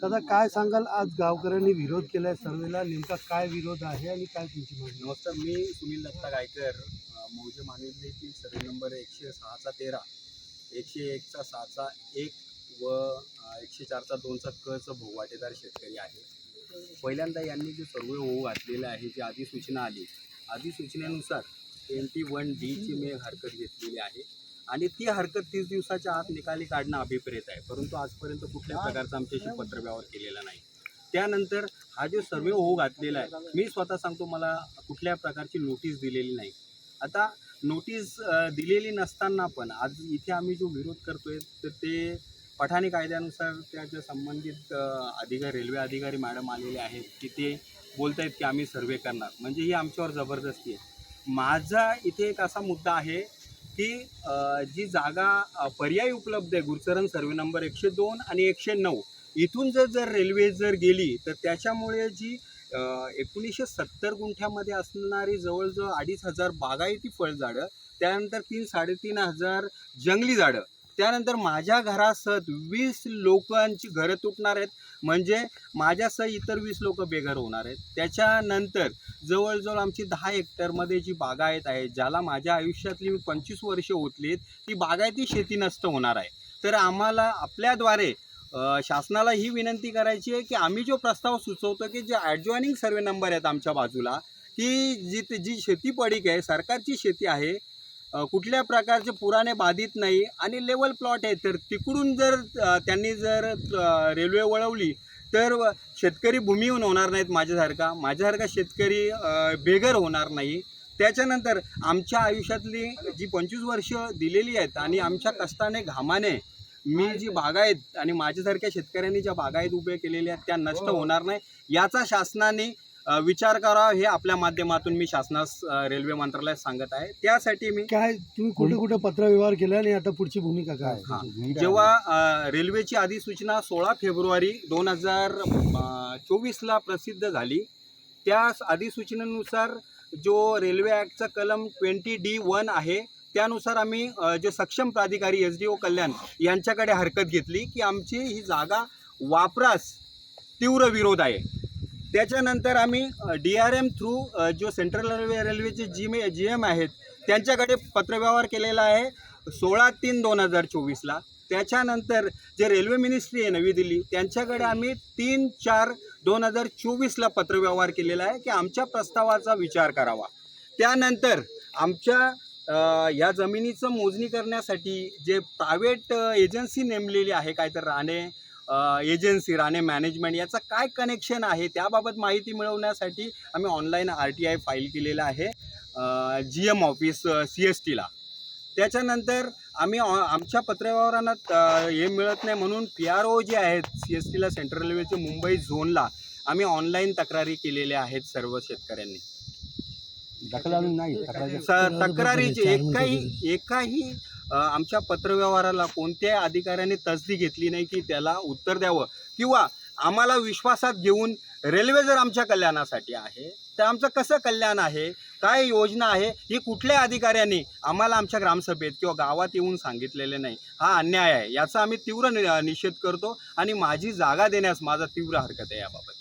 दादा काय सांगाल, आज गावकऱ्यांनी विरोध केलाय सर्वेला, नेमका काय विरोध आहे आणि काय तुमची मागणी? नमस्कार, मी सुनील दत्ता गायकर, मौजे मानविलेतील सर्वे नंबर 106चा 13, 101चा 6चा 1 व 104चा 2चा कचा भूवाटेदार शेतकरी आहे. पहिल्यांदा यांनी जो सर्वे होऊ घातलेला आहे, जी अधिसूचना आली, अधिसूचनेनुसार 21D ची मी हरकत घेतलेली आहे आणि ती हरकत 30 दिवसाच्या आत निकाली काढणं अभिप्रेत आहे. परंतु आजपर्यंत कुठल्या प्रकारचा आमच्याशी पत्रव्यवहार केलेला नाही. त्यानंतर हा जो सर्वे होऊ घातलेला आहे, मी स्वतः सांगतो, मला कुठल्या प्रकारची नोटीस दिलेली नाही. आता नोटीस दिलेली नसताना पण आज इथे आम्ही जो विरोध करतोय तर ते पठाणी कायद्यानुसार त्याच्या संबंधित अधिकारी, रेल्वे अधिकारी मॅडम आलेले आहेत की ते बोलत आहेत की आम्ही सर्वे करणार, म्हणजे ही आमच्यावर जबरदस्ती आहे. माझा इथे एक असा मुद्दा आहे की जी जागा पर्यायी उपलब्ध आहे, गुरुचरण सर्वे नंबर 102 आणि 109, इथून जर रेल्वे गेली तर त्याच्यामुळे जी 1970 गुंठ्यामध्ये असणारी जवळजवळ 2500 बागायती फळझाडं, त्यानंतर 3-3.5 जंगली झाडं, त्यानंतर माझ्या घरासह 20 लोकांची घरं तुटणार आहेत, म्हणजे माझ्यासह इतर 20 लोक बेघर होणार आहेत. त्याच्यानंतर जवळजवळ आमची 10 हेक्टरमध्ये जी बागायत आहे, ज्याला माझ्या आयुष्यातली मी 25 वर्षे ओतलीत, ती बागायती शेती नष्ट होणार आहे. तर आम्हाला आपल्याद्वारे शासनाला ही विनंती करायची आहे की आम्ही जो प्रस्ताव सुचवतो की जे ॲडजॉइनिंग सर्वे नंबर आहेत आमच्या बाजूला, की जी शेती पडीक आहे, सरकारची शेती आहे, कुठल्या प्रकारचे पुराणे बाधित नाही आणि लेवल प्लॉट आहे, तर तिकडून जर त्यांनी रेल्वे वळवली तर शेतकरी भूमिहीन होणार नाहीत, माझ्यासारखा शेतकरी बेघर होणार नाही. त्याच्यानंतर आमच्या आयुष्यातली जी 25 वर्ष दिलेली आहेत आणि आमच्या कष्टाने घामाने मी जी बागायत आणि माझ्यासारख्या शेतकऱ्यांनी ज्या बागायत उभे केलेल्या आहेत त्या नष्ट होणार नाही, याचा शासनाने विचार करावा, हे आपल्या माध्यमातून मी शासनास, रेल्वे मंत्रालयात सांगत आहे. त्यासाठी मी काय तुम्ही कुठे कुठे पत्रव्यवहार केला आणि आता पुढची भूमिका काय? हां, जेव्हा रेल्वेची अधिसूचना 16 फेब्रुवारी 2024ला प्रसिद्ध झाली, त्या अधिसूचनेनुसार जो रेल्वे ॲक्टचा कलम 20D1 आहे, त्यानुसार आम्ही जे सक्षम प्राधिकारी SDO कल्याण यांच्याकडे हरकत घेतली की आमची ही जागा वापरास तीव्र विरोध आहे. त्याच्यानंतर आम्ही DRM थ्रू जो सेंट्रल रेल्वेचे GM आहेत त्यांच्याकडे पत्रव्यवहार केलेला आहे 16/3/2024ला. त्याच्यानंतर जे रेल्वे मिनिस्ट्री आहे नवी दिल्ली, त्यांच्याकडे आम्ही 3/4/2024ला पत्रव्यवहार केलेला आहे की आमच्या प्रस्तावाचा विचार करावा. त्यानंतर आमच्या या जमिनीचं मोजणी करण्यासाठी जे प्रायव्हेट एजन्सी नेमलेली आहे, काय तर राणे एजन्सी, राणे मॅनेजमेंट, याचं काय कनेक्शन आहे त्याबाबत माहिती मिळवण्यासाठी आम्ही ऑनलाईन RTI फाईल केलेला आहे GM ऑफिस CSTला. त्याच्यानंतर आम्ही आमच्या पत्रव्यवहारांना हे मिळत नाही म्हणून PRO जे आहेत CSTला, सेंट्रल रेल्वेचे मुंबई झोनला, आम्ही ऑनलाईन तक्रारी केलेल्या आहेत सर्व शेतकऱ्यांनी. तक्रारीची एकाही आमच्या पत्रव्यवहाराला कोणत्याही अधिकाऱ्याने तसदी घेतली नाही की त्याला उत्तर द्यावं, किंवा आम्हाला विश्वासात घेऊन रेल्वे जर आमच्या कल्याणासाठी आहे तर आमचं कसं कल्याण आहे, काय योजना आहे, ही कुठल्या अधिकाऱ्यांनी आम्हाला आमच्या ग्रामसभेत किंवा गावात येऊन सांगितलेले नाही. हा अन्याय आहे, याचा आम्ही तीव्र निषेध करतो आणि माझी जागा देण्यास माझा तीव्र हरकत आहे याबाबत.